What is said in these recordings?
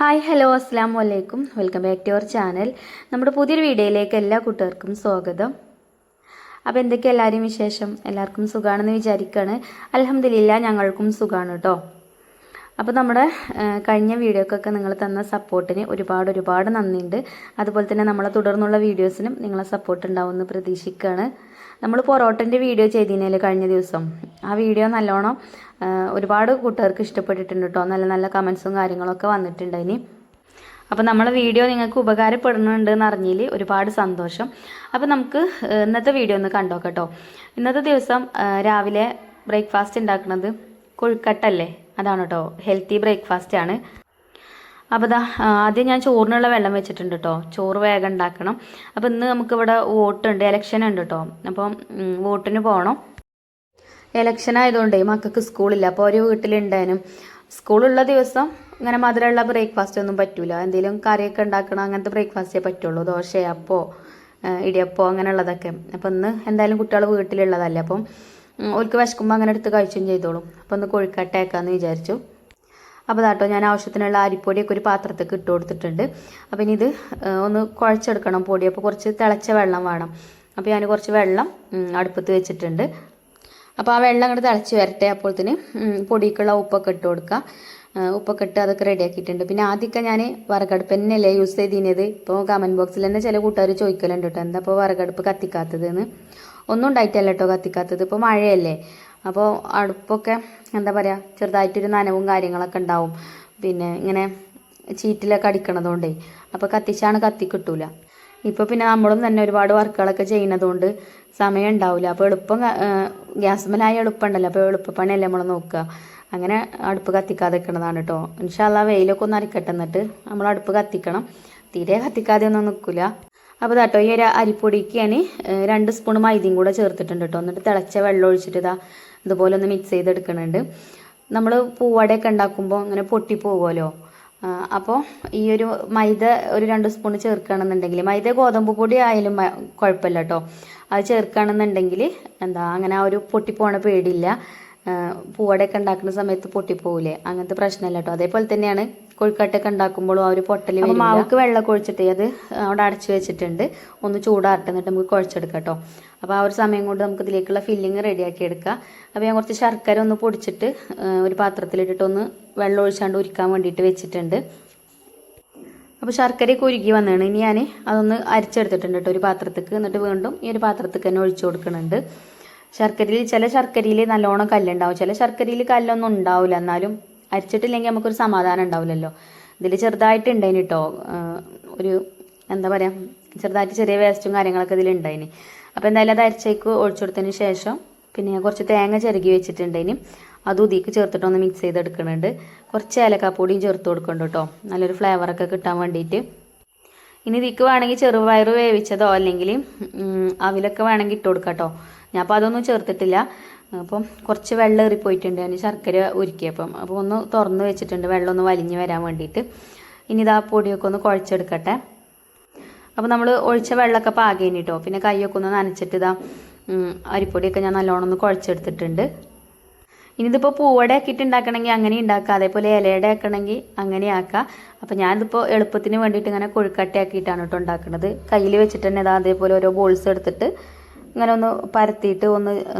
Hi hello അസ്സാം വലൈക്കും welcome back to our channel. നമ്മുടെ പുതിയൊരു വീഡിയോയിലേക്ക് എല്ലാ കൂട്ടുകാർക്കും സ്വാഗതം. അപ്പോൾ എന്തൊക്കെ എല്ലാവരും വിശേഷം? എല്ലാവർക്കും സുഖമാണെന്ന് വിചാരിക്കുകയാണ്. അൽഹംദുലില്ലാ ഞങ്ങൾക്കും സുഖമാണ് കേട്ടോ. അപ്പോൾ നമ്മുടെ കഴിഞ്ഞ വീഡിയോക്കൊക്കെ നിങ്ങൾ തന്ന സപ്പോർട്ടിന് ഒരുപാട് നന്ദിയുണ്ട്. അതുപോലെ തന്നെ നമ്മളെ തുടർന്നുള്ള വീഡിയോസിനും നിങ്ങളെ സപ്പോർട്ട് ഉണ്ടാവുമെന്ന് പ്രതീക്ഷിക്കുകയാണ്. നമ്മൾ പൊറോട്ടൻ്റെ വീഡിയോ ചെയ്തിരുന്നതിൽ കഴിഞ്ഞ ദിവസം ആ വീഡിയോ നല്ലോണം ഒരുപാട് കൂട്ടുകാർക്ക് ഇഷ്ടപ്പെട്ടിട്ടുണ്ട് കേട്ടോ. നല്ല നല്ല കമൻസും കാര്യങ്ങളൊക്കെ വന്നിട്ടുണ്ടായിനി. അപ്പോൾ നമ്മളെ വീഡിയോ നിങ്ങൾക്ക് ഉപകാരപ്പെടുന്നുണ്ടെന്ന് അറിഞ്ഞതിൽ ഒരുപാട് സന്തോഷം. അപ്പോൾ നമുക്ക് ഇന്നത്തെ വീഡിയോ ഒന്ന് കണ്ടോക്കാം കേട്ടോ. ഇന്നത്തെ ദിവസം രാവിലെ ബ്രേക്ക്ഫാസ്റ്റ് ഉണ്ടാക്കുന്നത് കൊഴുക്കട്ടല്ലേ, അതാണ് കേട്ടോ. ഹെൽത്തി ബ്രേക്ക്ഫാസ്റ്റ് ആണ്. അപ്പോൾ ആദ്യം ഞാൻ ചോറിനുള്ള വെള്ളം വെച്ചിട്ടുണ്ട് കേട്ടോ. ചോറ് വേഗം ഉണ്ടാക്കണം. അപ്പോൾ ഇന്ന് നമുക്കിവിടെ വോട്ടുണ്ട്, ഇലക്ഷൻ ഉണ്ട് കേട്ടോ. അപ്പം വോട്ടിന് പോകണം. ഇലക്ഷൻ ആയതുകൊണ്ട് മക്കൾക്ക് സ്കൂളില്ല. അപ്പോൾ ഒരു വീട്ടിലുണ്ടാനും സ്കൂളുള്ള ദിവസം ഇങ്ങനെ മധുരമുള്ള ബ്രേക്ക്ഫാസ്റ്റ് ഒന്നും പറ്റൂല. എന്തെങ്കിലും കറിയൊക്കെ ഉണ്ടാക്കണം, അങ്ങനത്തെ ബ്രേക്ക്ഫാസ്റ്റേ പറ്റുള്ളൂ. ദോശ, അപ്പോ, ഇടിയപ്പോ അങ്ങനെയുള്ളതൊക്കെ. അപ്പം ഇന്ന് എന്തായാലും കുട്ടികൾ വീട്ടിലുള്ളതല്ല. അപ്പം ഓർക്ക് വിശക്കുമ്പോൾ അങ്ങനെ എടുത്ത് കഴിച്ചും ചെയ്തോളും. അപ്പോൾ ഒന്ന് കൊഴുക്കട്ടയാക്കാമെന്ന് വിചാരിച്ചു. അപ്പോൾ കേട്ടോ ഞാൻ ആവശ്യത്തിനുള്ള അരിപ്പൊടിയൊക്കെ ഒരു പാത്രത്തേക്ക് ഇട്ട് കൊടുത്തിട്ടുണ്ട്. അപ്പോൾ ഇനി ഇത് ഒന്ന് കുഴച്ചെടുക്കണം പൊടി. അപ്പോൾ കുറച്ച് തിളച്ച വെള്ളം വേണം. അപ്പോൾ ഞാൻ കുറച്ച് വെള്ളം അടുപ്പത്ത് വെച്ചിട്ടുണ്ട്. അപ്പോൾ ആ വെള്ളം അങ്ങോട്ട് തിളച്ച് വരട്ടെ. അപ്പോഴത്തേന് പൊടിക്കുള്ള ഉപ്പൊക്കെ ഇട്ട് കൊടുക്കുക. ഉപ്പൊക്കെ ഇട്ട് അതൊക്കെ റെഡിയാക്കിയിട്ടുണ്ട്. പിന്നെ ആദ്യമൊക്കെ ഞാൻ വിറകടുപ്പ് തന്നെയല്ലേ യൂസ് ചെയ്തിരുന്നത്. ഇപ്പോൾ കമൻറ്റ് ബോക്സിൽ തന്നെ ചില കൂട്ടുകാർ ചോദിക്കലുണ്ട് കേട്ടോ, എന്താ ഇപ്പോൾ വിറകടുപ്പ് കത്തിക്കാത്തതെന്ന്. ഒന്നും ഉണ്ടായിട്ടല്ല കേട്ടോ കത്തിക്കാത്തത്. ഇപ്പോൾ മഴയല്ലേ, അപ്പോൾ അടുപ്പൊക്കെ എന്താ പറയുക ചെറുതായിട്ടൊരു നനവും കാര്യങ്ങളൊക്കെ ഉണ്ടാവും. പിന്നെ ഇങ്ങനെ ചീറ്റിലൊക്കെ അടിക്കണതുകൊണ്ടേ അപ്പോൾ കത്തിച്ചാണ് കത്തി കിട്ടൂല. ഇപ്പോൾ പിന്നെ നമ്മളും തന്നെ ഒരുപാട് വർക്കുകളൊക്കെ ചെയ്യുന്നതുകൊണ്ട് സമയം ഉണ്ടാവില്ല. അപ്പോൾ എളുപ്പം ഗ്യാസ്മലായ എളുപ്പമുണ്ടല്ലോ, അപ്പോൾ എളുപ്പപ്പണിയല്ലേ നമ്മൾ നോക്കുക. അങ്ങനെ അടുപ്പ് കത്തിക്കാതെ വെക്കണതാണ് കേട്ടോ. ഇൻഷാ അല്ലാ വെയിലൊക്കെ ഒന്ന് അരിക്കട്ടെ, എന്നിട്ട് നമ്മൾ അടുപ്പ് കത്തിക്കണം. തീരെ കത്തിക്കാതെ ഒന്നും നിൽക്കില്ല. അപ്പോൾ കേട്ടോ ഈ ഒരു അരിപ്പൊടിക്ക് ഞാൻ 2 സ്പൂൺ മൈദയും കൂടെ ചേർത്തിട്ടുണ്ട് കേട്ടോ. എന്നിട്ട് തിളച്ച വെള്ളം ഒഴിച്ചിട്ട് ഇതുപോലെ ഒന്ന് മിക്സ് ചെയ്തെടുക്കുന്നുണ്ട്. നമ്മൾ പൂവടയൊക്കെ ഉണ്ടാക്കുമ്പോൾ അങ്ങനെ പൊട്ടിപ്പോകുമല്ലോ. അപ്പോൾ ഈ ഒരു മൈദ ഒരു 2 സ്പൂൺ ചേർക്കുകയാണെന്നുണ്ടെങ്കിൽ, മൈദ ഗോതമ്പ് പൊടി ആയാലും കുഴപ്പമില്ല കേട്ടോ. അത് ചേർക്കുകയാണെന്നുണ്ടെങ്കിൽ അങ്ങനെ ആ ഒരു പൊട്ടിപ്പോണ പേടിയില്ല. പൂവടയൊക്കെ ഉണ്ടാക്കുന്ന സമയത്ത് പൊട്ടിപ്പോകില്ലേ, അങ്ങനത്തെ പ്രശ്നമില്ല കേട്ടോ. അതേപോലെ തന്നെയാണ് കൊഴുക്കട്ടയൊക്കെ ഉണ്ടാക്കുമ്പോഴും ആ ഒരു പൊട്ടൽ വരും. മാവുക്ക് വെള്ളം കുഴിച്ചിട്ട് അത് അവിടെ അടച്ചു വെച്ചിട്ടുണ്ട്. ഒന്ന് ചൂടാറട്ടെ, എന്നിട്ട് നമുക്ക് കുഴച്ചെടുക്കാം കേട്ടോ. അപ്പോൾ ആ ഒരു സമയം കൊണ്ട് നമുക്ക് ഇതിലേക്കുള്ള ഫില്ലിങ് റെഡിയാക്കി എടുക്കാം. അപ്പോൾ ഞാൻ കുറച്ച് ശർക്കര ഒന്ന് പൊടിച്ചിട്ട് ഒരു പാത്രത്തിലിട്ടിട്ട് ഒന്ന് വെള്ളം ഒഴിച്ചാണ്ട് ഉരുക്കാൻ വേണ്ടിയിട്ട് വെച്ചിട്ടുണ്ട്. അപ്പോൾ ശർക്കരയൊക്കെ ഉരുക്കി വന്നതാണ്. ഇനി ഞാൻ അതൊന്ന് അരിച്ചെടുത്തിട്ടുണ്ട് കേട്ടോ ഒരു പാത്രത്തേക്ക്. എന്നിട്ട് വീണ്ടും ഈ ഒരു പാത്രത്തേക്ക് തന്നെ ഒഴിച്ചു കൊടുക്കുന്നുണ്ട്. ചില ശർക്കരയിൽ നല്ലോണം കല്ലുണ്ടാവും, ചില ശർക്കരയിൽ കല്ലൊന്നും ഉണ്ടാവില്ല. എന്നാലും അരിച്ചിട്ടില്ലെങ്കിൽ നമുക്കൊരു സമാധാനം ഉണ്ടാവില്ലല്ലോ. ഇതിൽ ചെറുതായിട്ട് ഉണ്ടായിന് കേട്ടോ. ഒരു എന്താ പറയുക ചെറുതായിട്ട് ചെറിയ വേസ്റ്റും കാര്യങ്ങളൊക്കെ ഇതിലുണ്ടായിന്. അപ്പോൾ എന്തായാലും അത് അരിച്ചേക്ക് ഒഴിച്ചു കൊടുത്തതിന് ശേഷം പിന്നെ കുറച്ച് തേങ്ങ ചിരകി വെച്ചിട്ടുണ്ടായിന്. അതും ഇതിക്ക് ചേർത്തിട്ടൊന്ന് മിക്സ് ചെയ്തെടുക്കുന്നുണ്ട്. കുറച്ച് ഏലക്കാപ്പൊടിയും ചേർത്ത് കൊടുക്കുന്നുണ്ട് കേട്ടോ, നല്ലൊരു ഫ്ലേവറൊക്കെ കിട്ടാൻ വേണ്ടിയിട്ട്. ഇനി ഇതിക്ക് വേണമെങ്കിൽ ചെറുപയർ വേവിച്ചതോ അല്ലെങ്കിൽ അവിലൊക്കെ വേണമെങ്കിൽ ഇട്ട് കൊടുക്കാം കേട്ടോ. ഞാൻ അപ്പോൾ അതൊന്നും ചേർത്തിട്ടില്ല. അപ്പം കുറച്ച് വെള്ളം ഏറിപ്പോയിട്ടുണ്ട് ഞാൻ ശർക്കര ഉരുക്കിയപ്പം. അപ്പോൾ ഒന്ന് തുറന്ന് വെച്ചിട്ടുണ്ട് വെള്ളം ഒന്ന് വലിഞ്ഞ് വരാൻ വേണ്ടിയിട്ട്. ഇനി ഇതാ പൊടിയൊക്കെ ഒന്ന് കുഴച്ചെടുക്കട്ടെ. അപ്പോൾ നമ്മൾ ഒഴിച്ച വെള്ളമൊക്കെ പാകേനി കേട്ടോ. പിന്നെ കൈയൊക്കെ ഒന്ന് നനച്ചിട്ട് അരിപ്പൊടിയൊക്കെ ഞാൻ നല്ലോണം ഒന്ന് കുഴച്ചെടുത്തിട്ടുണ്ട്. ഇനിയിതിപ്പോൾ പൂവട ആക്കിയിട്ട് ഉണ്ടാക്കണമെങ്കിൽ അങ്ങനെ ഉണ്ടാക്കുക, അതേപോലെ ഇലയുടെ ആക്കണമെങ്കിൽ അങ്ങനെ ആക്കുക. അപ്പോൾ ഞാനിതിപ്പോൾ എളുപ്പത്തിന് വേണ്ടിയിട്ട് ഇങ്ങനെ കൊഴുക്കട്ടയാക്കിയിട്ടാണ് കേട്ടോ ഉണ്ടാക്കുന്നത്. കയ്യിൽ വെച്ചിട്ട് തന്നെ അതേപോലെ ഓരോ ബോൾസ് എടുത്തിട്ട് ഇങ്ങനെ ഒന്ന് പരത്തിയിട്ട് ഒന്ന്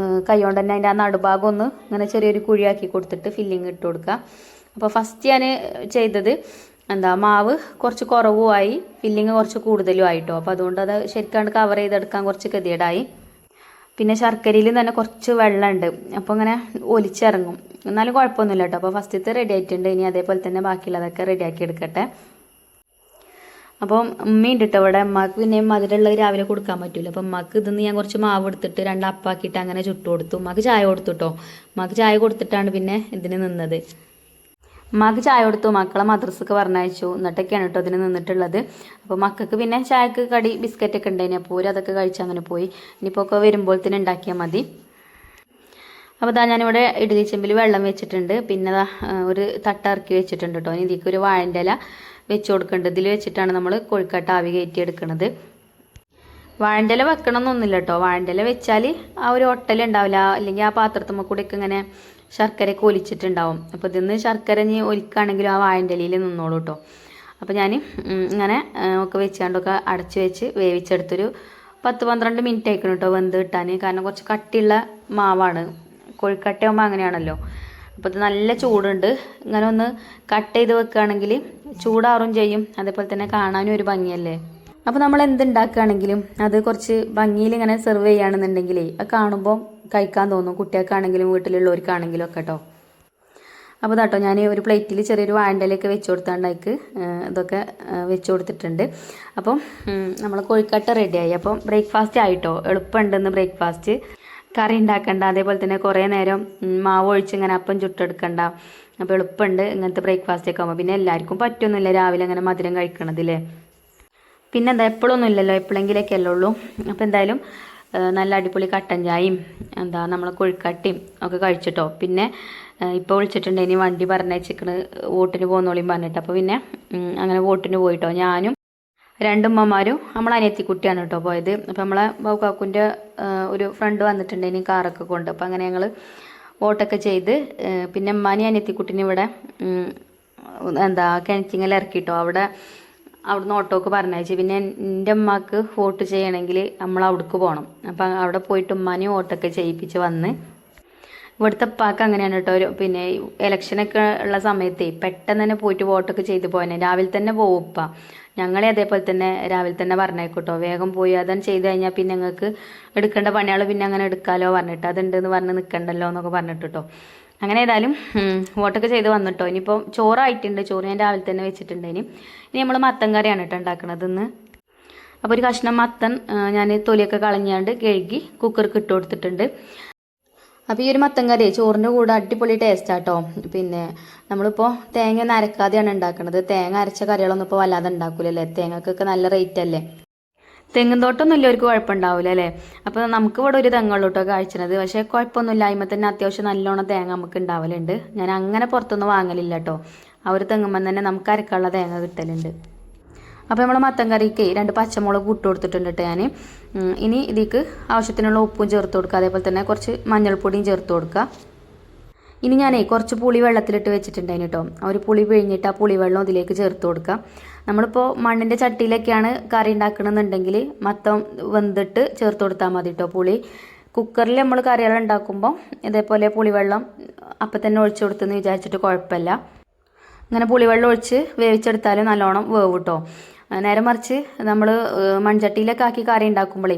കൈ കൊണ്ട് തന്നെ അതിൻ്റെ ആ നടുഭാഗം ഒന്ന് ഇങ്ങനെ ചെറിയൊരു കുഴിയാക്കി കൊടുത്തിട്ട് ഫില്ലിങ് ഇട്ട് കൊടുക്കുക. അപ്പോൾ ഫസ്റ്റ് ഞാൻ ചെയ്തത് മാവ് കുറച്ച് കുറവുമായി, ഫില്ലിങ് കുറച്ച് കൂടുതലും ആയിട്ടോ. അപ്പോൾ അതുകൊണ്ട് അത് ശരിക്കാണ്ട് കവർ ചെയ്തെടുക്കാൻ കുറച്ച് ഗതികേടായി. പിന്നെ ശർക്കരയിൽ തന്നെ കുറച്ച് വെള്ളമുണ്ട്, അപ്പോൾ ഇങ്ങനെ ഒലിച്ചിറങ്ങും. എന്നാലും കുഴപ്പമൊന്നുമില്ല കേട്ടോ. അപ്പോൾ ഫസ്റ്റത്തെ റെഡി ആയിട്ടുണ്ട്. ഇനി അതേപോലെ തന്നെ ബാക്കിയുള്ളതൊക്കെ റെഡിയാക്കി എടുക്കട്ടെ. അപ്പം ഉമ്മയുണ്ട് കേട്ടോ ഇവിടെ. ഉമ്മാക്ക് പിന്നെ മധുരമുള്ളത് രാവിലെ കൊടുക്കാൻ പറ്റില്ല. അപ്പം ഉമ്മാക്ക് ഇതൊന്ന് ഞാൻ കുറച്ച് മാവ് എടുത്തിട്ട് 2 അപ്പാക്കിയിട്ട് അങ്ങനെ ചുട്ടു കൊടുത്തു. ഉമ്മാക്ക് ചായ കൊടുത്തു കേട്ടോ. ഉമ്മാക്ക് ചായ കൊടുത്തിട്ടാണ് പിന്നെ ഇതിന് നിന്നത്. ഉമ്മാക്ക് ചായ കൊടുത്തു, മക്കളെ മദ്രസക്ക് പറഞ്ഞയച്ചു, എന്നിട്ടൊക്കെയാണ് കേട്ടോ ഇതിന് നിന്നിട്ടുള്ളത്. അപ്പോൾ മക്കൾക്ക് പിന്നെ ചായക്ക് കടി ബിസ്ക്കറ്റൊക്കെ ഉണ്ടായിന്. അപ്പോൾ അതൊക്കെ കഴിച്ച് അങ്ങനെ പോയി. ഇനിയിപ്പോൾ ഒക്കെ വരുമ്പോഴത്തേന് ഉണ്ടാക്കിയാൽ മതി. അപ്പോൾ ഞാനിവിടെ ഇഡ്ഡലി ചെമ്പിൽ വെള്ളം വെച്ചിട്ടുണ്ട്. പിന്നെ ഒരു തട്ട ഇറക്കി വെച്ചിട്ടുണ്ട് കേട്ടോ. ഇനി ഇതിലേക്ക് ഒരു വാഴൻ്റെ ഇല വെച്ച് കൊടുക്കേണ്ടത്. ഇതിൽ വെച്ചിട്ടാണ് നമ്മൾ കൊഴുക്കട്ട ആവി കയറ്റി എടുക്കുന്നത്. വാഴൻ്റെ ഇല വെക്കണമെന്നൊന്നുമില്ല കേട്ടോ. വാഴൻ്റെ ഇല വെച്ചാൽ ആ ഒരു ഒട്ടലുണ്ടാവില്ല, അല്ലെങ്കിൽ ആ പാത്രത്തുമ്മ കൂടെയൊക്കെ ഇങ്ങനെ ശർക്കരയൊക്കെ ഒലിച്ചിട്ടുണ്ടാവും. അപ്പോൾ ഇതിന്ന് ശർക്കര ഇനി ഒലിക്കുകയാണെങ്കിലും ആ വാഴൻ്റെ ഇലയിൽ നിന്നോളൂ കേട്ടോ. അപ്പോൾ ഞാൻ ഇങ്ങനെ ഒക്കെ വെച്ചാണ്ടൊക്കെ അടച്ച് വെച്ച് വേവിച്ചെടുത്തൊരു 10-12 മിനിറ്റ് ആയിക്കണം കേട്ടോ വെന്ത് കിട്ടാൻ. കാരണം കുറച്ച് കട്ടിയുള്ള മാവാണ്, കോഴിക്കട്ടയാകുമ്പോൾ അങ്ങനെയാണല്ലോ. അപ്പോൾ ഇത് നല്ല ചൂടുണ്ട്. ഇങ്ങനെ ഒന്ന് കട്ട് ചെയ്ത് വെക്കുകയാണെങ്കിൽ ചൂടാറും ചെയ്യും, അതേപോലെ തന്നെ കാണാനും ഒരു ഭംഗിയല്ലേ. അപ്പോൾ നമ്മൾ എന്തുണ്ടാക്കുകയാണെങ്കിലും അത് കുറച്ച് ഭംഗിയിൽ ഇങ്ങനെ സെർവ് ചെയ്യുകയാണെന്നുണ്ടെങ്കിലേ അത് കാണുമ്പോൾ കഴിക്കാൻ തോന്നും, കുട്ടികൾക്കാണെങ്കിലും വീട്ടിലുള്ളവർക്കാണെങ്കിലും ഒക്കെ കേട്ടോ. അപ്പോൾ കേട്ടോ ഞാൻ ഒരു പ്ലേറ്റിൽ ചെറിയൊരു വാഴൻ്റെലൊക്കെ വെച്ച് കൊടുത്താണ്ടേക്ക് ഇതൊക്കെ വെച്ച് കൊടുത്തിട്ടുണ്ട്. അപ്പം നമ്മൾ കോഴിക്കട്ട റെഡിയായി. അപ്പം ബ്രേക്ക്ഫാസ്റ്റ് ആയിട്ടോ, എളുപ്പമുണ്ടെന്ന് ബ്രേക്ക്ഫാസ്റ്റ്. കറി ഉണ്ടാക്കണ്ട, അതേപോലെ തന്നെ കുറേ നേരം മാവ് ഒഴിച്ച് ഇങ്ങനെ അപ്പം ചുട്ടെടുക്കണ്ട. അപ്പോൾ എളുപ്പമുണ്ട് ഇങ്ങനത്തെ ബ്രേക്ക്ഫാസ്റ്റൊക്കെ ആകുമ്പോൾ. പിന്നെ എല്ലാവർക്കും പറ്റുമൊന്നുമില്ല രാവിലെ അങ്ങനെ മധുരം കഴിക്കണതില്ലേ. പിന്നെ എന്താ എപ്പോഴൊന്നും ഇല്ലല്ലോ, എപ്പോഴെങ്കിലൊക്കെ അല്ലേ ഉള്ളൂ. അപ്പോൾ എന്തായാലും നല്ല അടിപൊളി കട്ടൻ ചായയും നമ്മൾ കൊഴുക്കട്ടയും ഒക്കെ കഴിച്ചിട്ടോ. പിന്നെ ഇപ്പോൾ വിളിച്ചിട്ടുണ്ട് ഇനി വണ്ടി പറഞ്ഞയച്ചിക്കണ് വോട്ടിന് പോകുന്നോളിയും പറഞ്ഞിട്ട്. അപ്പോൾ പിന്നെ അങ്ങനെ വോട്ടിന് പോയിട്ടോ. ഞാനും 2 ഉമ്മമാരും നമ്മളെ അനിയത്തിക്കുട്ടിയാണ് കേട്ടോ പോയത്. അപ്പോൾ നമ്മളെ ബൗക്കാക്കുൻ്റെ ഒരു ഫ്രണ്ട് വന്നിട്ടുണ്ട് ഇനി കാറൊക്കെ കൊണ്ട്. അപ്പോൾ അങ്ങനെ ഞങ്ങൾ വോട്ടൊക്കെ ചെയ്ത് പിന്നെ ഉമ്മാനി അനിയത്തിക്കുട്ടിനെ ഇവിടെ കിണറ്റിങ്ങൽ ഇറക്കിട്ടോ. അവിടുന്ന് ഓട്ടോക്ക് പറഞ്ഞയച്ചു. പിന്നെ എൻ്റെ ഉമ്മാക്ക് വോട്ട് ചെയ്യണമെങ്കിൽ നമ്മൾ അവിടേക്ക് പോകണം. അപ്പം അവിടെ പോയിട്ട് ഉമ്മാനെയും വോട്ടൊക്കെ ചെയ്യിപ്പിച്ച് വന്ന്. ഇവിടുത്തെ ഉപ്പാക്ക് അങ്ങനെയാണ് കേട്ടോ. പിന്നെ ഇലക്ഷനൊക്കെ ഉള്ള സമയത്ത് പെട്ടെന്ന് തന്നെ പോയിട്ട് വോട്ടൊക്കെ ചെയ്ത് പോകാൻ രാവിലെ തന്നെ പോകും ഉപ്പ. ഞങ്ങളെ അതേപോലെ തന്നെ രാവിലെ തന്നെ പറഞ്ഞേക്കോട്ടോ, വേഗം പോയി അതാണ് ചെയ്ത് കഴിഞ്ഞാൽ പിന്നെ ഞങ്ങൾക്ക് എടുക്കേണ്ട പണികൾ പിന്നെ അങ്ങനെ എടുക്കാമല്ലോ പറഞ്ഞിട്ട്, അതുണ്ടെന്ന് പറഞ്ഞ് നിൽക്കണ്ടല്ലോ എന്നൊക്കെ പറഞ്ഞിട്ട് കേട്ടോ. അങ്ങനെ ഏതായാലും വോട്ടൊക്കെ ചെയ്ത് വന്നിട്ടോ. ഇനിയിപ്പോൾ ചോറായിട്ടുണ്ട്, ചോറ് ഞാൻ രാവിലെ തന്നെ വെച്ചിട്ടുണ്ട്. ഇനി നമ്മൾ മത്തൻ കറിയാണ് കേട്ടോ ഉണ്ടാക്കണത് ഇന്ന്. അപ്പോൾ ഒരു കഷ്ണം മത്തൻ ഞാൻ തൊലിയൊക്കെ കളഞ്ഞാണ്ട് കഴുകി കുക്കർക്ക് ഇട്ട് കൊടുത്തിട്ടുണ്ട്. അപ്പോൾ ഈ ഒരു മത്തൻ കറി ചോറിൻ്റെ കൂടെ അടിപൊളി ടേസ്റ്റാട്ടോ. പിന്നെ നമ്മളിപ്പോൾ തേങ്ങ ഒന്നും അരക്കാതെയാണ് ഉണ്ടാക്കുന്നത്. തേങ്ങ അരച്ച കറികളൊന്നും ഇപ്പോൾ വല്ലാതെ ഉണ്ടാക്കൂലല്ലേ, തേങ്ങക്കൊക്കെ നല്ല റേറ്റ് അല്ലേ. തെങ്ങും തോട്ടമൊന്നും ഇല്ലവർക്ക് കുഴപ്പമുണ്ടാവില്ല അല്ലേ. അപ്പോൾ നമുക്ക് ഇവിടെ ഒരു തെങ്ങുള്ളൂ കേട്ടോ കാഴ്ചത്. പക്ഷേ കുഴപ്പമൊന്നുമില്ല, അതിന്മേൽ തന്നെ അത്യാവശ്യം നല്ലോണം തേങ്ങ നമുക്ക് ഉണ്ടാവലുണ്ട്. ഞാൻ അങ്ങനെ പുറത്തൊന്നും വാങ്ങലില്ല കേട്ടോ. ആ ഒരു തെങ്ങുമ്പോൾ തന്നെ നമുക്ക് അരക്കാനുള്ള തേങ്ങ കിട്ടലുണ്ട്. അപ്പോൾ നമ്മൾ മത്തൻ കറിക്ക് 2 പച്ചമുളക് ഇട്ട് കൊടുത്തിട്ടുണ്ട് കേട്ടോ ഞാൻ. ഇനി ഇതിക്ക് ആവശ്യത്തിനുള്ള ഉപ്പും ചേർത്ത് കൊടുക്കുക, അതേപോലെ തന്നെ കുറച്ച് മഞ്ഞൾപ്പൊടിയും ചേർത്ത് കൊടുക്കുക. ഇനി ഞാനേ കുറച്ച് പുളി വെള്ളത്തിലിട്ട് വെച്ചിട്ടുണ്ടായിന് കേട്ടോ. ആ ഒരു പുളി പിഴിഞ്ഞിട്ട് ആ പുളിവെള്ളം ഇതിലേക്ക് ചേർത്ത് കൊടുക്കുക. നമ്മളിപ്പോൾ മണ്ണിൻ്റെ ചട്ടിയിലൊക്കെയാണ് കറി ഉണ്ടാക്കണമെന്നുണ്ടെങ്കിൽ മത്തം വെന്തിട്ട് ചേർത്ത് കൊടുത്താൽ മതി കേട്ടോ. പുളി കുക്കറിൽ നമ്മൾ കറികൾ ഉണ്ടാക്കുമ്പോൾ ഇതേപോലെ പുളിവെള്ളം അപ്പം തന്നെ ഒഴിച്ചു കൊടുത്തെന്ന് വിചാരിച്ചിട്ട് കുഴപ്പമില്ല. അങ്ങനെ പുളിവെള്ളം ഒഴിച്ച് വേവിച്ചെടുത്താൽ നല്ലോണം വേവ് കേട്ടോ. നേരെ മറിച്ച് നമ്മൾ മൺചട്ടിയിലൊക്കെ ആക്കി കറി ഉണ്ടാക്കുമ്പോഴേ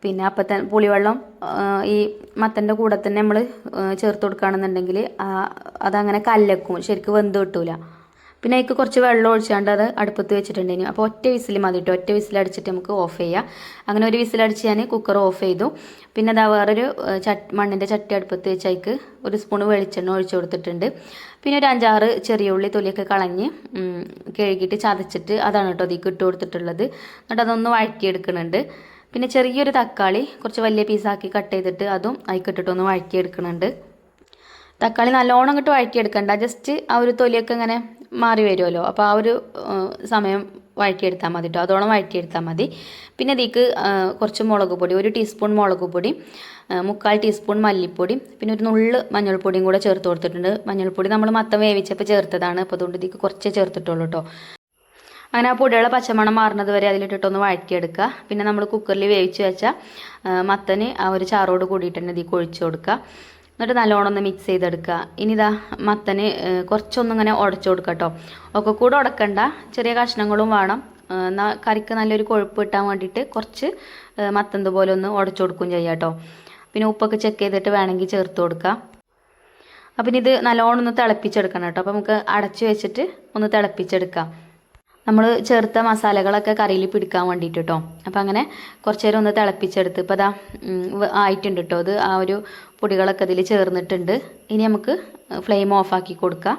പിന്നെ അപ്പം തന്നെ പുളിവെള്ളം ഈ മത്തൻ്റെ കൂടെ തന്നെ നമ്മൾ ചേർത്ത് കൊടുക്കുകയാണെന്നുണ്ടെങ്കിൽ അതങ്ങനെ കല്ലക്കും, ശരിക്കും വെന്ത് കിട്ടൂല. പിന്നെ അതിക്ക് കുറച്ച് വെള്ളം ഒഴിച്ചാണ്ട് അത് അടുപ്പത്ത് വെച്ചിട്ടുണ്ടെങ്കിൽ അപ്പോൾ ഒറ്റ വിസിൽ മതി കേട്ടോ. ഒറ്റ വിസിലടിച്ചിട്ട് നമുക്ക് ഓഫ് ചെയ്യാം. അങ്ങനെ ഒരു വിസിലടിച്ച് ഞാൻ കുക്കർ ഓഫ് ചെയ്തു. പിന്നെ അതാ വേറൊരു മണ്ണിൻ്റെ ചട്ടി അടുപ്പത്ത് വെച്ച് അതിക്ക് ഒരു സ്പൂൺ വെളിച്ചെണ്ണ ഒഴിച്ചു കൊടുത്തിട്ടുണ്ട്. പിന്നെ ഒരു 5-6 ചെറിയ ഉള്ളി തൊലിയൊക്കെ കളഞ്ഞ് കഴുകിയിട്ട് ചതച്ചിട്ട് അതാണ് കേട്ടോ അതിക്ക് ഇട്ട് കൊടുത്തിട്ടുള്ളത്. എന്നിട്ട് അതൊന്ന് വഴറ്റിയെടുക്കുന്നുണ്ട്. പിന്നെ ചെറിയൊരു തക്കാളി കുറച്ച് വലിയ പീസാക്കി കട്ട് ചെയ്തിട്ട് അതും അതിക്കിട്ടിട്ടൊന്ന് വഴറ്റിയെടുക്കുന്നുണ്ട്. തക്കാളി നല്ലോണം ഇങ്ങോട്ട് വഴറ്റിയെടുക്കണ്ട, ജസ്റ്റ് ആ ഒരു തൊലിയൊക്കെ ഇങ്ങനെ മാറി വരുമല്ലോ, അപ്പോൾ ആ ഒരു സമയം വഴറ്റിയെടുത്താൽ മതി കേട്ടോ. അതോളം വഴറ്റിയെടുത്താൽ മതി. പിന്നെ ഇതിക്ക് കുറച്ച് മുളക് പൊടി, 1 ടീസ്പൂൺ മുളക് പൊടി, 3/4 ടീസ്പൂൺ മല്ലിപ്പൊടി, പിന്നെ ഒരു നുള്ള് മഞ്ഞൾപ്പൊടിയും കൂടെ ചേർത്ത് കൊടുത്തിട്ടുണ്ട്. മഞ്ഞൾപ്പൊടി നമ്മൾ മത്തം വേവിച്ചപ്പോൾ ചേർത്തതാണ്, അപ്പോൾ അതുകൊണ്ട് ഇതിക്ക് കുറച്ചേ ചേർത്തിട്ടുള്ളൂ കേട്ടോ. അങ്ങനെ ആ പൊടിയുള്ള പച്ചമണം മാറുന്നത് വരെ അതിലിട്ടിട്ടൊന്ന് വഴറ്റിയെടുക്കുക. പിന്നെ നമ്മൾ കുക്കറിൽ വേവിച്ച് വെച്ച മത്തന് ആ ഒരു ചാറോട് കൂടിയിട്ട് തന്നെ ഇതിക്ക് ഒഴിച്ചു കൊടുക്കുക. എന്നിട്ട് നല്ലോണം ഒന്ന് മിക്സ് ചെയ്തെടുക്കുക. ഇനി ഇതാ മത്തന് കുറച്ചൊന്നും ഇങ്ങനെ ഉടച്ചു കൊടുക്കുക കേട്ടോ. ഒക്കെ കൂടെ ഉടക്കണ്ട, ചെറിയ കഷ്ണങ്ങളും വേണം. എന്നാൽ കറിക്ക് നല്ലൊരു കൊഴുപ്പ് കിട്ടാൻ വേണ്ടിയിട്ട് കുറച്ച് മത്തന്ത് പോലെ ഒന്ന് ഉടച്ചു കൊടുക്കുകയും ചെയ്യാം കേട്ടോ. പിന്നെ ഉപ്പൊക്കെ ചെക്ക് ചെയ്തിട്ട് വേണമെങ്കിൽ ചേർത്ത് കൊടുക്കുക. അപ്പം ഇത് നല്ലോണം ഒന്ന് തിളപ്പിച്ചെടുക്കണം കേട്ടോ. അപ്പോൾ നമുക്ക് അടച്ചു വെച്ചിട്ട് ഒന്ന് തിളപ്പിച്ചെടുക്കാം. നമ്മൾ ചേർത്ത മസാലകളൊക്കെ കറിയിൽ പിടിക്കാൻ വേണ്ടിയിട്ട് കേട്ടോ. അപ്പോൾ അങ്ങനെ കുറച്ച് നേരം ഒന്ന് തിളപ്പിച്ചെടുത്ത് ഇപ്പോൾ അതാ ആയിട്ടുണ്ട് കേട്ടോ. അത് ആ ഒരു പൊടികളൊക്കെ ഇതിൽ ചേർന്നിട്ടുണ്ട്. ഇനി നമുക്ക് ഫ്ലെയിം ഓഫാക്കി കൊടുക്കാം.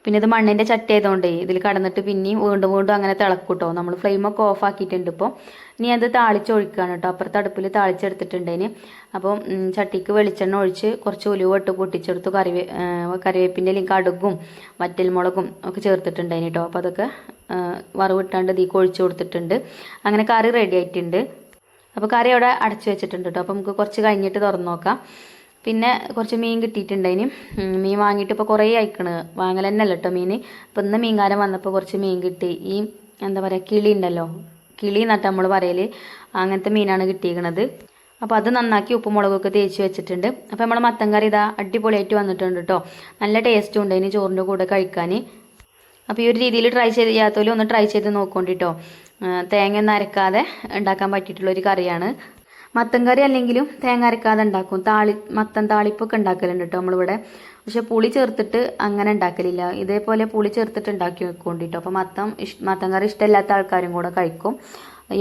പിന്നെ ഇത് മണ്ണിൻ്റെ ചട്ടി ആയതുകൊണ്ട് ഇതിൽ കടന്നിട്ട് പിന്നെയും വീണ്ടും വീണ്ടും അങ്ങനെ തിളക്കും കേട്ടോ. നമ്മൾ ഫ്ലെയിമൊക്കെ ഓഫാക്കിയിട്ടുണ്ട് ഇപ്പോൾ. ഇനി അത് താളിച്ചൊഴിക്കുകയാണ് കേട്ടോ. അപ്പുറത്തെ അടുപ്പിൽ താളിച്ചെടുത്തിട്ടുണ്ടതിന്. അപ്പം ചട്ടിക്ക് വെളിച്ചെണ്ണ ഒഴിച്ച് കുറച്ച് ഉലുവ ഇട്ട് പൊട്ടിച്ചെടുത്തു. കറിവേപ്പിൻ്റെ അല്ലെങ്കിൽ കടുകും വറ്റൽമുളകും ഒക്കെ ചേർത്തിട്ടുണ്ടായിന് കേട്ടോ. അപ്പോൾ അതൊക്കെ വറവിട്ടാണ്ട് ഇതിക്ക് ഒഴിച്ച് കൊടുത്തിട്ടുണ്ട്. അങ്ങനെ കറി റെഡി ആയിട്ടുണ്ട്. അപ്പോൾ കറി അവിടെ അടച്ചു വെച്ചിട്ടുണ്ട് കേട്ടോ. അപ്പോൾ നമുക്ക് കുറച്ച് കഴിഞ്ഞിട്ട് തുറന്ന് നോക്കാം. പിന്നെ കുറച്ച് മീൻ കിട്ടിയിട്ടുണ്ടതിന്. മീൻ വാങ്ങിയിട്ട് ഇപ്പോൾ കുറേ അയക്കണ്, വാങ്ങൽ തന്നെ അല്ല കേട്ടോ മീൻ. അപ്പോൾ ഇന്ന് മീൻകാരൻ വന്നപ്പോൾ കുറച്ച് മീൻ കിട്ടി. ഈ എന്താ പറയുക, കിളി ഉണ്ടല്ലോ, കിളി എന്നിട്ട് നമ്മൾ പറയൽ, അങ്ങനത്തെ മീനാണ് കിട്ടിയിരിക്കണത്. അപ്പോൾ അത് നന്നാക്കി ഉപ്പും മുളകൊക്കെ തേച്ച് വെച്ചിട്ടുണ്ട്. അപ്പോൾ നമ്മൾ മത്തൻ കറി ഇതാ അടിപൊളിയായിട്ട് വന്നിട്ടുണ്ട് കേട്ടോ. നല്ല ടേസ്റ്റും ഉണ്ട് അതിന് ചോറിൻ്റെ കൂടെ കഴിക്കാൻ. അപ്പോൾ ഈ ഒരു രീതിയിൽ ട്രൈ ചെയ്യാത്തവരും ഒന്ന് ട്രൈ ചെയ്ത് നോക്കൊണ്ടിട്ടോ. തേങ്ങ ഒന്നും അരക്കാതെ ഉണ്ടാക്കാൻ പറ്റിയിട്ടുള്ളൊരു കറിയാണ്. മത്തൻ കറി അല്ലെങ്കിലും തേങ്ങ അരക്കാതെ ഉണ്ടാക്കും. മത്തൻ താളിപ്പൊക്കെ ഉണ്ടാക്കലുണ്ട് കേട്ടോ നമ്മളിവിടെ. പക്ഷെ പുളി ചേർത്തിട്ട് അങ്ങനെ ഉണ്ടാക്കലില്ല. ഇതേപോലെ പുളി ചേർത്തിട്ട് ഉണ്ടാക്കി വെക്കൊണ്ടിട്ടോ. അപ്പോൾ മത്തൻ കറി ഇഷ്ടമില്ലാത്ത ആൾക്കാരും കൂടെ കഴിക്കും.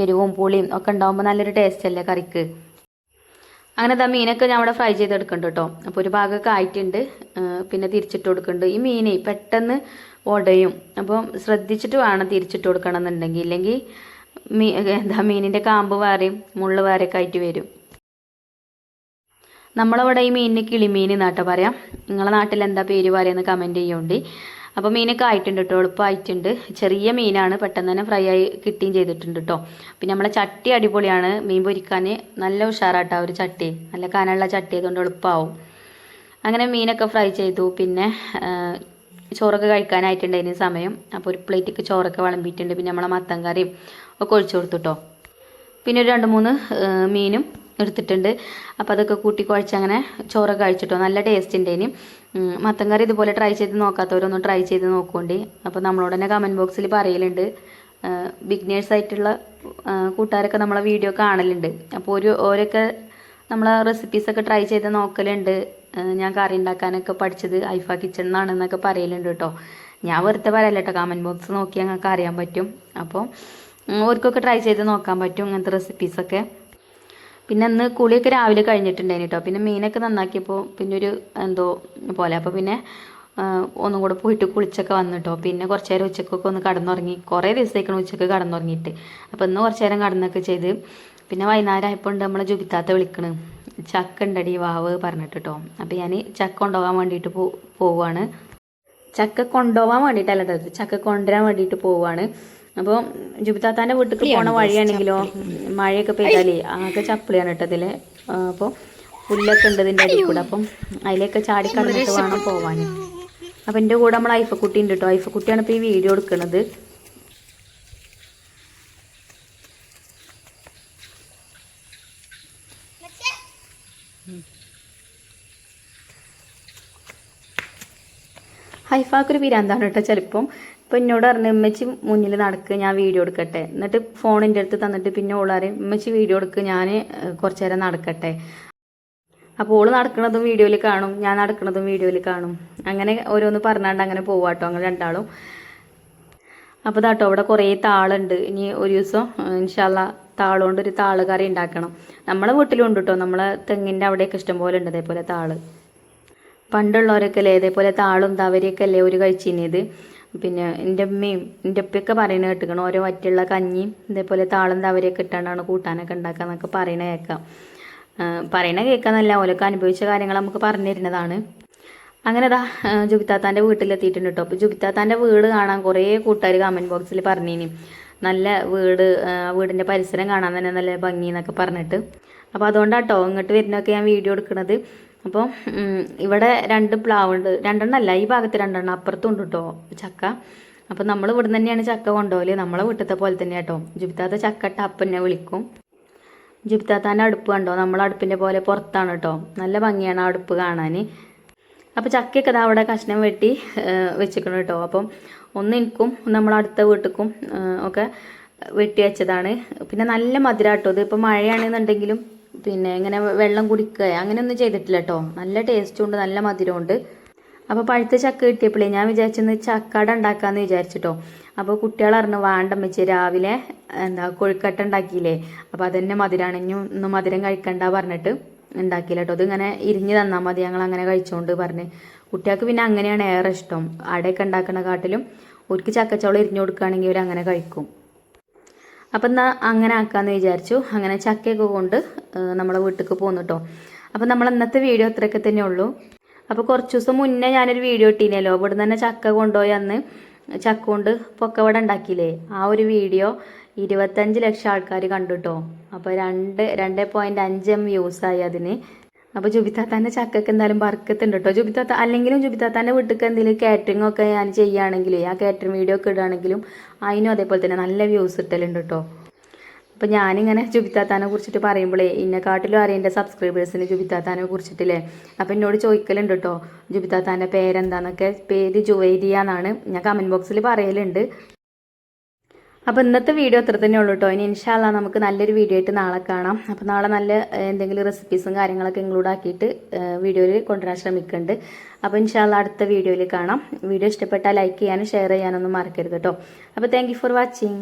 എരിവും പുളിയും ഒക്കെ ഉണ്ടാകുമ്പോൾ നല്ലൊരു ടേസ്റ്റ് അല്ലേ കറിക്ക്. അങ്ങനെ ഇതാ മീനൊക്കെ ഞാൻ അവിടെ ഫ്രൈ ചെയ്തെടുക്കുന്നുണ്ട് കേട്ടോ. അപ്പോൾ ഒരു ഭാഗമൊക്കെ ആയിട്ടുണ്ട്. പിന്നെ തിരിച്ചിട്ട് കൊടുക്കുന്നുണ്ട്. ഈ മീനെ പെട്ടെന്ന് ഉടയും. അപ്പം ശ്രദ്ധിച്ചിട്ട് വേണം തിരിച്ചിട്ട് കൊടുക്കണം എന്നുണ്ടെങ്കിൽ, ഇല്ലെങ്കിൽ മീനിൻ്റെ കാമ്പ് വേറെയും മുള്ള് വേറെയൊക്കെ ആയിട്ട് വരും. നമ്മളവിടെ ഈ മീനിന് കിളിമീൻ എന്നാട്ടോ പറയാം. നിങ്ങളെ നാട്ടിൽ എന്താ പേര് പറയുന്നത് കമൻറ്റ് ചെയ്യുന്നുണ്ട്. അപ്പോൾ മീനൊക്കെ ആയിട്ടുണ്ട് കേട്ടോ, എളുപ്പമായിട്ടുണ്ട്. ചെറിയ മീനാണ്, പെട്ടെന്ന് തന്നെ ഫ്രൈ ആയി കിട്ടുകയും ചെയ്തിട്ടുണ്ട് കേട്ടോ. പിന്നെ നമ്മളെ ചട്ടി അടിപൊളിയാണ്, മീൻ പൊരിക്കാൻ നല്ല ഉഷാറാട്ടോ ഒരു ചട്ടി, നല്ല കനമുള്ള ചട്ടി ആയതുകൊണ്ട് എളുപ്പമാവും. അങ്ങനെ മീനൊക്കെ ഫ്രൈ ചെയ്തു. പിന്നെ ചോറൊക്കെ കഴിക്കാനായിട്ടുണ്ട് അതിന് സമയം. അപ്പോൾ ഒരു പ്ലേറ്റിക്ക് ചോറൊക്കെ വിളമ്പിയിട്ടുണ്ട്. പിന്നെ നമ്മളെ മത്തൻ കറിയും ഒക്കെ ഒഴിച്ചു കൊടുത്തു കേട്ടോ. പിന്നെ ഒരു 2-3 മീനും എടുത്തിട്ടുണ്ട്. അപ്പോൾ അതൊക്കെ കൂട്ടി കുഴച്ച് അങ്ങനെ ചോറൊക്കെ കഴിച്ചിട്ടോ. നല്ല ടേസ്റ്റ് ഉണ്ട് ഇനി. മത്തൻ കറി ഇതുപോലെ ട്രൈ ചെയ്ത് നോക്കാത്തവരൊന്നും ട്രൈ ചെയ്ത് നോക്കുകൊണ്ടേ. അപ്പോൾ നമ്മളോട് തന്നെ കമൻറ്റ് ബോക്സിൽ പറയലുണ്ട്. ബിഗ്നേഴ്സ് ആയിട്ടുള്ള കൂട്ടുകാരൊക്കെ നമ്മളെ വീഡിയോ കാണലുണ്ട്. അപ്പോൾ ഓരൊക്കെ നമ്മളെ റെസിപ്പീസൊക്കെ ട്രൈ ചെയ്ത് നോക്കലുണ്ട്. ഞാൻ കറി ഉണ്ടാക്കാനൊക്കെ പഠിച്ചത് ഐഫ കിച്ചൺ എന്നാണെന്നൊക്കെ പറയലുണ്ട് കേട്ടോ. ഞാൻ വെറുതെ പറയല്ല കേട്ടോ, കമൻറ്റ് ബോക്സ് നോക്കി ഞങ്ങൾക്ക് അറിയാൻ പറ്റും. അപ്പോൾ ഓർക്കൊക്കെ ട്രൈ ചെയ്ത് നോക്കാൻ പറ്റും ഇങ്ങനത്തെ റെസിപ്പീസൊക്കെ. പിന്നെ ഇന്ന് കുളിയൊക്കെ രാവിലെ കഴിഞ്ഞിട്ടുണ്ടായിരുന്നു കേട്ടോ. പിന്നെ മീനൊക്കെ നന്നാക്കിയപ്പോൾ പിന്നെ ഒരു എന്തോ പോലെ. അപ്പോൾ പിന്നെ ഒന്നും കൂടെ പോയിട്ട് കുളിച്ചൊക്കെ വന്നിട്ടോ. പിന്നെ കുറച്ച് നേരം ഉച്ചക്കൊക്കെ ഒന്ന് കടന്നുറങ്ങി. കുറേ ദിവസത്തേക്കാണ് ഉച്ചക്ക് കടന്നുറങ്ങിയിട്ട്. അപ്പോൾ ഇന്ന് കുറച്ച് നേരം കടന്നൊക്കെ ചെയ്ത് പിന്നെ വൈകുന്നേരം ആയപ്പോൾ ഉണ്ട് നമ്മളെ ജുബിത്താത്ത വിളിക്കണ്, ചക്ക ഉണ്ടടി വാവ് പറഞ്ഞിട്ട് കേട്ടോ. അപ്പോൾ ഞാൻ ചക്ക കൊണ്ടുപോകാൻ വേണ്ടിയിട്ട് പോവുകയാണ്. ചക്ക കൊണ്ടുപോകാൻ വേണ്ടിയിട്ടല്ല കേട്ടോ, ചക്ക കൊണ്ടുവരാൻ വേണ്ടിയിട്ട് പോവുകയാണ്. അപ്പോൾ ജുബിത്താത്താൻ്റെ വീട്ടിലേക്ക് പോണ വഴിയാണെങ്കിലോ മഴയൊക്കെ പെയ്താലേ ആകെ ചപ്പിളിയാണ് കേട്ടതിൽ. അപ്പോൾ പുല്ലൊക്കെ ഉണ്ട് ഇതിൻ്റെ അടിയിൽ കൂടെ. അപ്പം അതിലേക്ക് ചാടി കടന്നിട്ട് വേണം പോവാൻ. അപ്പം എൻ്റെ കൂടെ നമ്മൾ ഐഫക്കുട്ടി ഉണ്ട് കേട്ടോ. ഐഫക്കുട്ടിയാണ് ഇപ്പോൾ ഈ വീഡിയോ എടുക്കുന്നത്. ഹൈഫാക്കൊരു പിരാന്താണ് കേട്ടോ ചിലപ്പം. ഇപ്പം എന്നോട് പറഞ്ഞു ഉമ്മച്ചി മുന്നിൽ നടക്കുക, ഞാൻ വീഡിയോ എടുക്കട്ടെ. എന്നിട്ട് ഫോണിൻ്റെ അടുത്ത് തന്നിട്ട് പിന്നെ ഓളാരെയും ഉമ്മച്ചി വീഡിയോ എടുക്കുക, ഞാൻ കുറച്ച് നേരം നടക്കട്ടെ. അപ്പോൾ ഓള് നടക്കുന്നതും വീഡിയോയിൽ കാണും, ഞാൻ നടക്കുന്നതും വീഡിയോയിൽ കാണും. അങ്ങനെ ഓരോന്ന് പറഞ്ഞാണ്ട് അങ്ങനെ പോവാട്ടോ അങ്ങനെ രണ്ടാളും. അപ്പോൾ ഇതാട്ടോ ഇവിടെ കുറേ താളുണ്ട്. ഇനി ഒരു ദിവസം ഇൻഷാല്ലാ താളുകൊണ്ട് ഒരു താള് കറി ഉണ്ടാക്കണം. നമ്മളെ വീട്ടിലും ഉണ്ട് കേട്ടോ, നമ്മളെ തെങ്ങിൻ്റെ അവിടെയൊക്കെ ഇഷ്ടംപോലെ ഉണ്ട് ഇതേപോലെ താള്. പണ്ടുള്ളവരൊക്കെ അല്ലേ ഇതേപോലെ താളും തവരിയൊക്കെ അല്ലേ ഒരു കഴിച്ചിരുന്നത്. പിന്നെ എൻ്റെ അമ്മയും എൻ്റെ ഉപ്പയൊക്കെ പറയുന്നത് കേട്ടിക്കണം, ഓരോ വറ്റുള്ള കഞ്ഞിയും ഇതേപോലെ താളും തവരിയൊക്കെ ഇട്ടാണ്ടാണ് കൂട്ടാനൊക്കെ ഉണ്ടാക്കുക എന്നൊക്കെ പറയണ കേൾക്കാം. പറയണ കേൾക്കാന്നല്ല, ഓലൊക്കെ അനുഭവിച്ച കാര്യങ്ങൾ നമുക്ക് പറഞ്ഞു തരുന്നതാണ്. അങ്ങനെ ഇതാ ജുബിത്താത്താൻ്റെ വീട്ടിലെത്തിയിട്ടുണ്ട് കേട്ടോ. അപ്പോൾ ജുബിത്താത്താൻ്റെ വീട് കാണാൻ കുറേ കൂട്ടുകാർ കമൻറ്റ് ബോക്സിൽ പറഞ്ഞിനി, നല്ല വീട്, വീടിൻ്റെ പരിസരം കാണാൻ തന്നെ നല്ല ഭംഗി എന്നൊക്കെ പറഞ്ഞിട്ട്. അപ്പോൾ അതുകൊണ്ടാട്ടോ ഇങ്ങോട്ട് വരുന്നതൊക്കെ ഞാൻ വീഡിയോ എടുക്കുന്നത്. അപ്പോൾ ഇവിടെ 2 പ്ലാവുണ്ട്, 2 അല്ല, ഈ ഭാഗത്ത് 2 അപ്പുറത്തും ഉണ്ട് കേട്ടോ ചക്ക. അപ്പോൾ നമ്മൾ ഇവിടെ തന്നെയാണ് ചക്ക കൊണ്ടുപോകല്, നമ്മളെ വീട്ടിലത്തെ പോലെ തന്നെ കേട്ടോ. ജുബിത്താത്ത ചക്കട്ട അപ്പനെ വിളിക്കും. ജുബിത്താത്താൻ്റെ അടുപ്പ് കണ്ടോ, നമ്മളെ അടുപ്പിൻ്റെ പോലെ പുറത്താണ് കേട്ടോ. നല്ല ഭംഗിയാണ് ആ അടുപ്പ് കാണാൻ. അപ്പോൾ ചക്കയൊക്കെ അവിടെ കഷ്ണം വെട്ടി വെച്ചിക്കണം കേട്ടോ. അപ്പം ഒന്ന് എനിക്കും നമ്മളടുത്ത വീട്ടിലും ഒക്കെ വെട്ടി വെച്ചതാണ്. പിന്നെ നല്ല മധുരം കേട്ടോ. ഇത് ഇപ്പോൾ മഴയാണെന്നുണ്ടെങ്കിലും പിന്നെ ഇങ്ങനെ വെള്ളം കുടിക്കുക അങ്ങനെയൊന്നും ചെയ്തിട്ടില്ല കേട്ടോ. നല്ല ടേസ്റ്റും ഉണ്ട്, നല്ല മധുരമുണ്ട്. അപ്പോൾ പഴുത്ത ചക്ക കിട്ടിയപ്പോഴേ ഞാൻ വിചാരിച്ചെന്ന് ചക്കട ഉണ്ടാക്കാമെന്ന് വിചാരിച്ചിട്ടോ. അപ്പോൾ കുട്ടികൾ അറിഞ്ഞു വേണ്ട വെച്ച് രാവിലെ കൊഴുക്കട്ട ഉണ്ടാക്കിയില്ലേ, അപ്പോൾ അതന്നെ മധുരമാണ്, ഇനി ഒന്നും മധുരം കഴിക്കണ്ട പറഞ്ഞിട്ട് ഉണ്ടാക്കിയില്ല കേട്ടോ. ഇതിങ്ങനെ ഇരിഞ്ഞ് തന്നാൽ മതി, ഞങ്ങൾ അങ്ങനെ കഴിച്ചുകൊണ്ട് പറഞ്ഞ്. കുട്ടികൾക്ക് പിന്നെ അങ്ങനെയാണ് ഏറെ ഇഷ്ടം. അടയൊക്കെ ഉണ്ടാക്കുന്ന കാട്ടിലും ഒരിക്കൽ ചക്കച്ചവളം ഇരിഞ്ഞു കൊടുക്കുകയാണെങ്കിൽ അവർ അങ്ങനെ കഴിക്കും. അപ്പം എന്നാൽ അങ്ങനെ ആക്കാമെന്ന് വിചാരിച്ചു. അങ്ങനെ ചക്കയൊക്കെ കൊണ്ട് നമ്മളെ വീട്ടിലേക്ക് പോന്നു കേട്ടോ. അപ്പം നമ്മൾ ഇന്നത്തെ വീഡിയോ അത്രയൊക്കെ തന്നെ ഉള്ളൂ. അപ്പോൾ കുറച്ച് ദിവസം മുന്നേ ഞാനൊരു വീഡിയോ ഇട്ടീനല്ലോ, ഇവിടെ തന്നെ ചക്ക കൊണ്ടുപോയി അന്ന് ചക്ക കൊണ്ട് പൊക്കവട ഉണ്ടാക്കിയില്ലേ, ആ ഒരു വീഡിയോ 25 ലക്ഷം ആൾക്കാർ കണ്ടു കേട്ടോ. അപ്പോൾ 2.5 M വ്യൂസായി അതിന്. അപ്പോൾ ജുബിത്താത്താൻ്റെ ചക്കക്ക് എന്തായാലും ബർക്കത്തുണ്ട് കേട്ടോ. ജുബിത്താത്ത അല്ലെങ്കിലും ജുബിത്താത്താൻ്റെ വീട്ടിലേക്ക് എന്തെങ്കിലും കാറ്ററിംഗ് ഒക്കെ ഞാൻ ചെയ്യുകയാണെങ്കിൽ ആ കാറ്ററിംഗ് വീഡിയോ ഒക്കെ ഇടുകയാണെങ്കിലും അതിനും അതേപോലെ തന്നെ നല്ല വ്യൂസ് ഇട്ടലുണ്ട് കേട്ടോ. അപ്പോൾ ഞാനിങ്ങനെ ജുബിത്താത്താനെ കുറിച്ചിട്ട് പറയുമ്പോഴേ ഇന്നെക്കാട്ടിലും അറിയാം എൻ്റെ സബ്സ്ക്രൈബേഴ്സിന് ജുബിത്താത്താനെ കുറിച്ചിട്ടില്ലേ. അപ്പോൾ എന്നോട് ചോദിക്കലുണ്ട് കേട്ടോ ജുബിത്താത്താൻ്റെ പേരെന്താന്നൊക്കെ. പേര് ജുവൈരിയ എന്നാണ്. ഞാൻ കമൻറ്റ് ബോക്സിൽ പറയലുണ്ട്. അപ്പോൾ ഇന്നത്തെ വീഡിയോ അത്ര തന്നെ ഉള്ളൂ കേട്ടോ. ഇനി ഇൻഷാ അല്ലാ നമുക്ക് നല്ലൊരു വീഡിയോ ആയിട്ട് നാളെ കാണാം. അപ്പോൾ നാളെ നല്ല എന്തെങ്കിലും റെസിപ്പീസും കാര്യങ്ങളൊക്കെ ഇൻക്ലൂഡ് ആക്കിയിട്ട് വീഡിയോയിൽ കൊണ്ടുവരാൻ ശ്രമിക്കുന്നുണ്ട്. അപ്പോൾ ഇൻഷാ അല്ലാ അടുത്ത വീഡിയോയിൽ കാണാം. വീഡിയോ ഇഷ്ടപ്പെട്ടാൽ ലൈക്ക് ചെയ്യാനും ഷെയർ ചെയ്യാനൊന്നും മറക്കരുത് കേട്ടോ. അപ്പോൾ താങ്ക് യു ഫോർ വാച്ചിങ്.